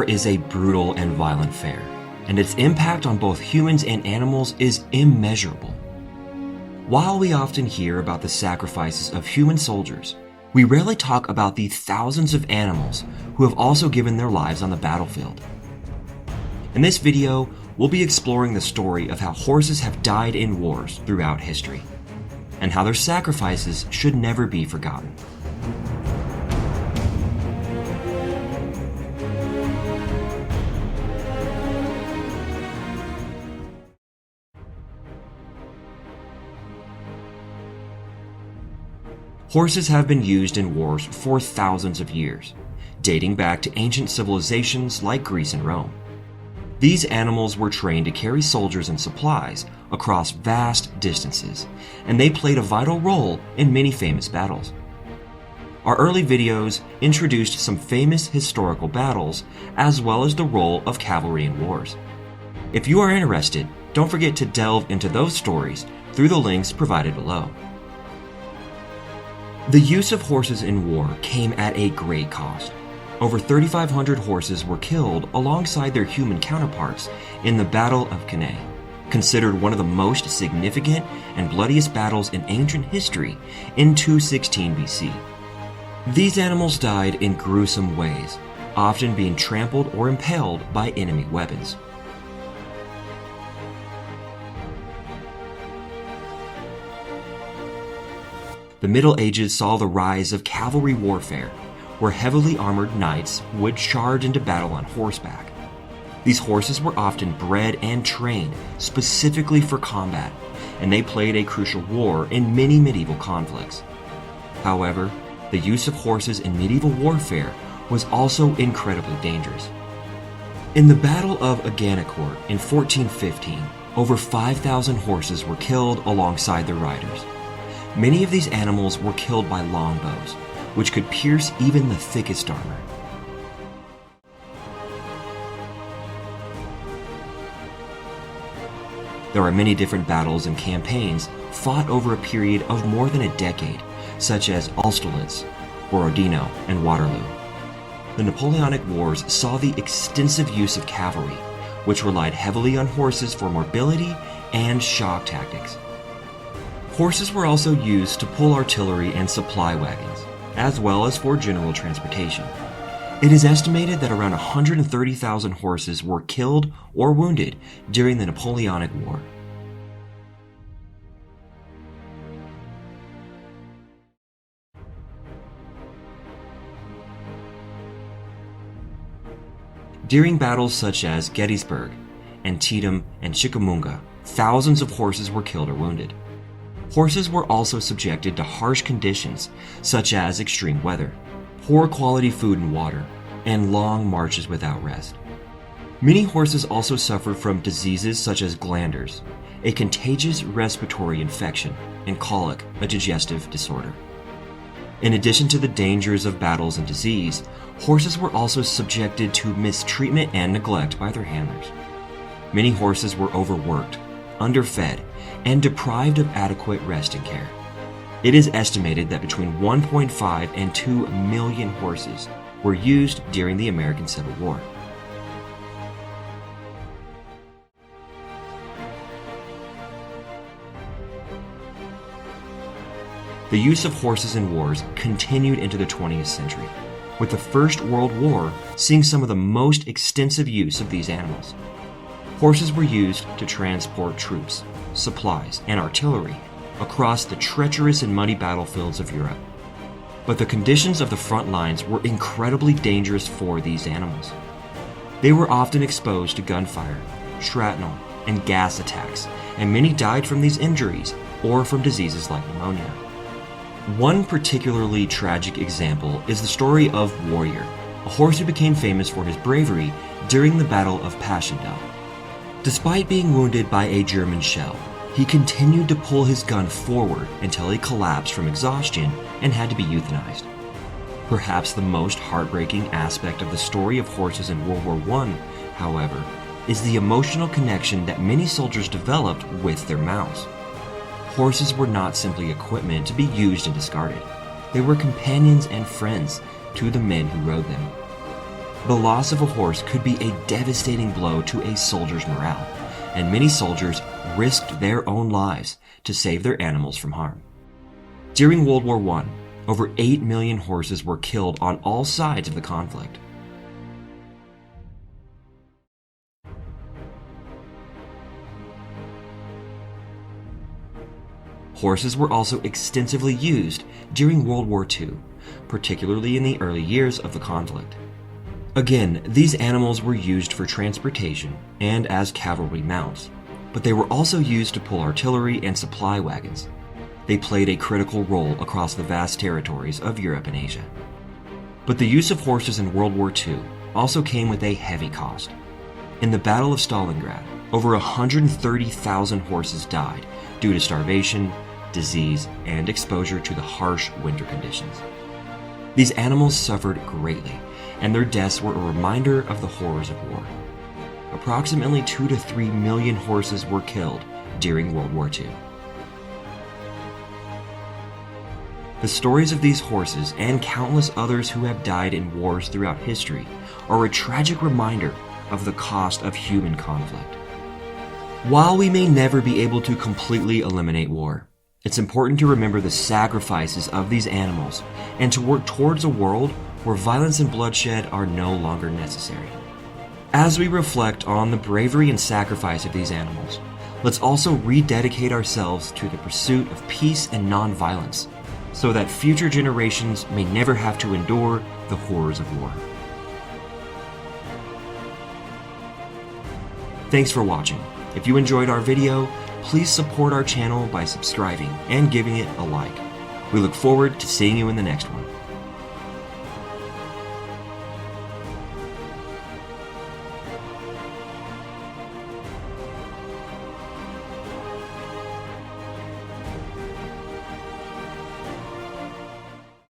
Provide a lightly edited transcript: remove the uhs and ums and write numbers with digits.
is a brutal and violent fare, and its impact on both humans and animals is immeasurable. While we often hear about the sacrifices of human soldiers, we rarely talk about the thousands of animals who have also given their lives on the battlefield. In this video, we'll be exploring the story of how horses have died in wars throughout history, and how their sacrifices should never be forgotten. Horses have been used in wars for thousands of years, dating back to ancient civilizations like Greece and Rome. These animals were trained to carry soldiers and supplies across vast distances, and they played a vital role in many famous battles. Our early videos introduced some famous historical battles, as well as the role of cavalry in wars. If you are interested, don't forget to delve into those stories through the links provided below. The use of horses in war came at a great cost. Over 3,500 horses were killed alongside their human counterparts in the Battle of Cannae, considered one of the most significant and bloodiest battles in ancient history in 216 BC. These animals died in gruesome ways, often being trampled or impaled by enemy weapons. The Middle Ages saw the rise of cavalry warfare, where heavily armored knights would charge into battle on horseback. These horses were often bred and trained specifically for combat, and they played a crucial role in many medieval conflicts. However, the use of horses in medieval warfare was also incredibly dangerous. In the Battle of Agincourt in 1415, over 5,000 horses were killed alongside their riders. Many of these animals were killed by longbows, which could pierce even the thickest armor. There are many different battles and campaigns fought over a period of more than a decade, such as Austerlitz, Borodino, and Waterloo. The Napoleonic Wars saw the extensive use of cavalry, which relied heavily on horses for mobility and shock tactics. Horses were also used to pull artillery and supply wagons, as well as for general transportation. It is estimated that around 130,000 horses were killed or wounded during the Napoleonic War. During battles such as Gettysburg, Antietam, and Chickamauga, thousands of horses were killed or wounded. Horses were also subjected to harsh conditions such as extreme weather, poor quality food and water, and long marches without rest. Many horses also suffered from diseases such as glanders, a contagious respiratory infection, and colic, a digestive disorder. In addition to the dangers of battles and disease, horses were also subjected to mistreatment and neglect by their handlers. Many horses were overworked, underfed, and deprived of adequate rest and care. It is estimated that between 1.5 and 2 million horses were used during the American Civil War. The use of horses in wars continued into the 20th century, with the First World War seeing some of the most extensive use of these animals. Horses were used to transport troops, supplies, and artillery across the treacherous and muddy battlefields of Europe. But the conditions of the front lines were incredibly dangerous for these animals. They were often exposed to gunfire, shrapnel, and gas attacks, and many died from these injuries or from diseases like pneumonia. One particularly tragic example is the story of Warrior, a horse who became famous for his bravery during the Battle of Passchendaele. Despite being wounded by a German shell, he continued to pull his gun forward until he collapsed from exhaustion and had to be euthanized. Perhaps the most heartbreaking aspect of the story of horses in World War I, however, is the emotional connection that many soldiers developed with their mounts. Horses were not simply equipment to be used and discarded. They were companions and friends to the men who rode them. The loss of a horse could be a devastating blow to a soldier's morale, and many soldiers risked their own lives to save their animals from harm. During World War I, over 8 million horses were killed on all sides of the conflict. Horses were also extensively used during World War II, particularly in the early years of the conflict. Again, these animals were used for transportation and as cavalry mounts, but they were also used to pull artillery and supply wagons. They played a critical role across the vast territories of Europe and Asia. But the use of horses in World War II also came with a heavy cost. In the Battle of Stalingrad, over 130,000 horses died due to starvation, disease, and exposure to the harsh winter conditions. These animals suffered greatly, and their deaths were a reminder of the horrors of war. Approximately 2 to 3 million horses were killed during World War II. The stories of these horses and countless others who have died in wars throughout history are a tragic reminder of the cost of human conflict. While we may never be able to completely eliminate war, it's important to remember the sacrifices of these animals and to work towards a world where violence and bloodshed are no longer necessary. As we reflect on the bravery and sacrifice of these animals, let's also rededicate ourselves to the pursuit of peace and nonviolence, so that future generations may never have to endure the horrors of war. Thanks for watching. If you enjoyed our video, please support our channel by subscribing and giving it a like. We look forward to seeing you in the next one.